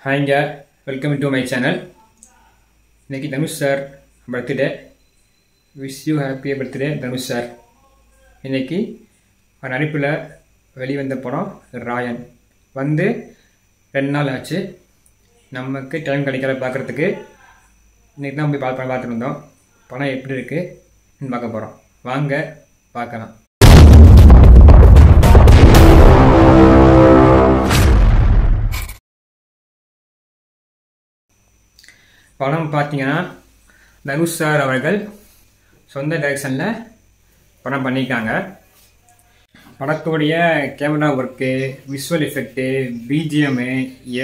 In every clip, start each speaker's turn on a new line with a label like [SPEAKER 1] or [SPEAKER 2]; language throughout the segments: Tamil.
[SPEAKER 1] ஹாய்ங்க, வெல்கம் டு மை சேனல். இன்றைக்கி Dhanush sir birthday. Wish you happy birthday Dhanush sir. இன்றைக்கி ஒரு நடிப்பில் வெளிவந்த படம் ராயன் வந்து 2 நாள் ஆச்சு. நமக்கு டைம் கிடைக்கல பார்க்குறதுக்கு. இன்றைக்கி தான் போய் பார்த்துட்டு இருந்தோம். படம் எப்படி இருக்குன்னு பார்க்க போகிறோம். வாங்க பார்க்கலாம். படம் பார்த்தீங்கன்னா தனுஷ் சார் அவர்கள் சொந்த டைரக்ஷனில் படம் பண்ணியிருக்காங்க. படத்துடைய camera work, visual effect, BGM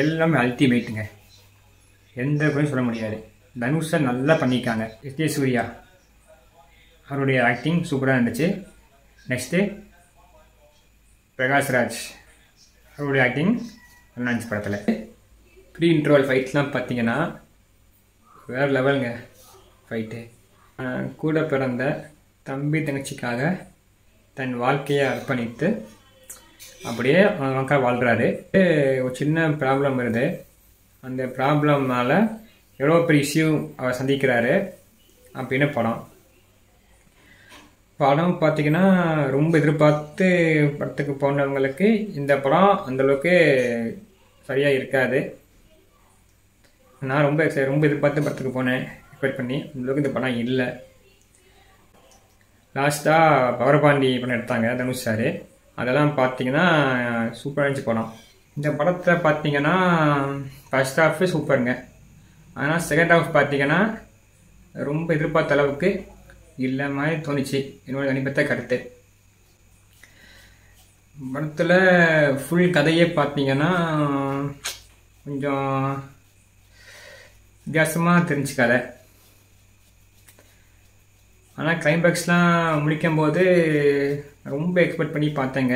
[SPEAKER 1] எல்லாமே அல்டிமேட்டுங்க. எந்த குறையும் சொல்ல முடியாது. தனுஷ் சார் நல்லா பண்ணியிருக்காங்க. எஸ் சூர்யா அவருடைய ஆக்டிங் சூப்பராக இருந்துச்சு. நெக்ஸ்ட்டு பிரகாஷ்ராஜ் அவருடைய ஆக்டிங் நல்லா இருந்துச்சு படத்தில். ப்ரீ இன்டர்வல் ஃபைட்ஸ்லாம் பார்த்தீங்கன்னா வேறு லெவலுங்க ஃபைட்டு. கூட பிறந்த தம்பி தங்கச்சிக்காக தன் வாழ்க்கையை அர்ப்பணித்து அப்படியே மக்கள் வாழ்கிறாரு. ஒரு சின்ன ப்ராப்ளம் வருது. அந்த ப்ராப்ளம்னால எவ்வளோ பெரிய இஷ்யூ அவர் சந்திக்கிறாரு அப்படின்னு படம் பார்த்திங்கன்னா ரொம்ப எதிர்பார்த்து படத்துக்கு போனவங்களுக்கு இந்த படம் அந்தளவுக்கு சரியாக இருக்காது. நான் ரொம்ப எதிர்பார்த்து படத்துக்கு போனேன், எக்ஸ்பெக்ட் பண்ணி. அந்தளவுக்கு இந்த படம் இல்லை. லாஸ்ட்டாக பவரபாண்டி படம் எடுத்தாங்க தனுஷ் சார். அதெல்லாம் பார்த்தீங்கன்னா சூப்பராக இருந்துச்சு படம். இந்த படத்தை பார்த்தீங்கன்னா ஃபர்ஸ்ட் ஹாஃப் சூப்பருங்க. ஆனால் செகண்ட் ஹாஃப் பார்த்தீங்கன்னா ரொம்ப எதிர்பார்த்த அளவுக்கு இல்லை மாதிரி தோணுச்சு. என்னோட தனிப்பட்ட கருத்து. படத்தில் ஃபுல் கதையே பார்த்தீங்கன்னா கொஞ்சம் வித்தியாசமாக தெரிஞ்சு கதை. ஆனால் கிளைமேக்ஸ்லாம் முடிக்கும்போது ரொம்ப எக்ஸ்பெக்ட் பண்ணி பார்த்தேங்க.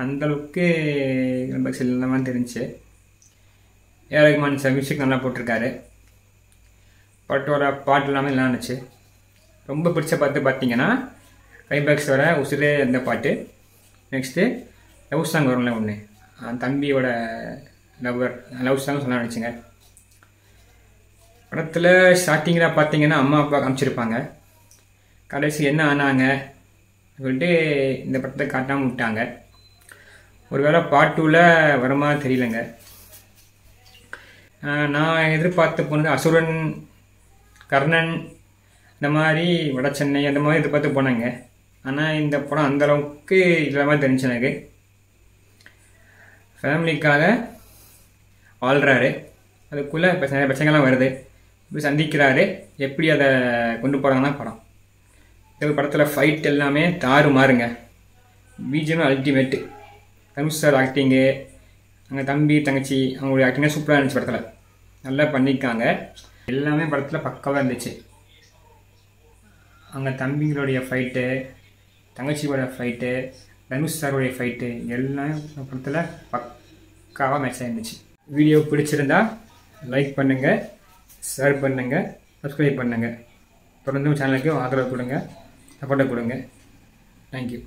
[SPEAKER 1] அந்தளவுக்கு கிளைமேக்ஸ் இல்லாமல் தெரிஞ்சு. A R Rahman sir music நல்லா போட்டிருக்காரு. படத்தோட பாட்டு எல்லாமே நல்லா இருந்துச்சு. ரொம்ப பிடிச்ச பாட்டு பார்த்தீங்கன்னா கிளைமேக்ஸ் வர உசுரே அந்த பாட்டு. நெக்ஸ்ட்டு லவ் சாங் வரும்ல ஒன்று, தம்பியோட லவ் சாங் நல்லா இருந்துச்சுங்க. படத்தில் ஸ்டார்டிங்கில் பார்த்தீங்கன்னா அம்மா அப்பா காமிச்சிருப்பாங்க. கடைசி என்ன ஆனாங்க சொல்லிட்டு இந்த படத்தை காட்டாமல் விட்டாங்க. ஒருவேளை பார்ட் 2ல் வரமா தெரியலங்க. நான் எதிர்பார்த்து போனது அசுரன், கர்ணன், இந்த மாதிரி வட சென்னை அந்த மாதிரி எதிர்பார்த்து போனாங்க. ஆனால் இந்த படம் அந்தளவுக்கு இல்லாமல் தெரிஞ்சு எனக்கு. ஃபேமிலிக்காக வாழ்கிறாரு, அதுக்குள்ளே நிறைய பிரச்சனைகள்லாம் வருது. இப்படி சந்திக்கிறாரு. எப்படி அதை கொண்டு போகிறாங்கன்னா படம். இந்த படத்தில் ஃபைட் எல்லாமே தாறு மாறுங்க. BGM ultimate. Dhanush sir acting, அங்கே தம்பி தங்கச்சி அவங்களுடைய ஆக்டிங்கே சூப்பராக இருந்துச்சு. படத்தில் நல்லா பண்ணியிருக்காங்க. எல்லாமே படத்தில் பக்காவாக இருந்துச்சு. அங்கே தம்பிங்களுடைய ஃபைட்டு, தங்கச்சியோட ஃபைட்டு, தனுஷ் சாருடைய ஃபைட்டு எல்லாமே படத்தில் பக்காவாக மேட்ச் ஆகிருந்துச்சு. வீடியோ பிடிச்சிருந்தா லைக் பண்ணுங்கள், ஷேர் பண்ணுங்கள், சப்ஸ்கிரைப் பண்ணுங்கள். தொடர்ந்து சேனலுக்கு ஆதரவு கொடுங்க, சப்போர்ட்டை கொடுங்க. தேங்க்யூ.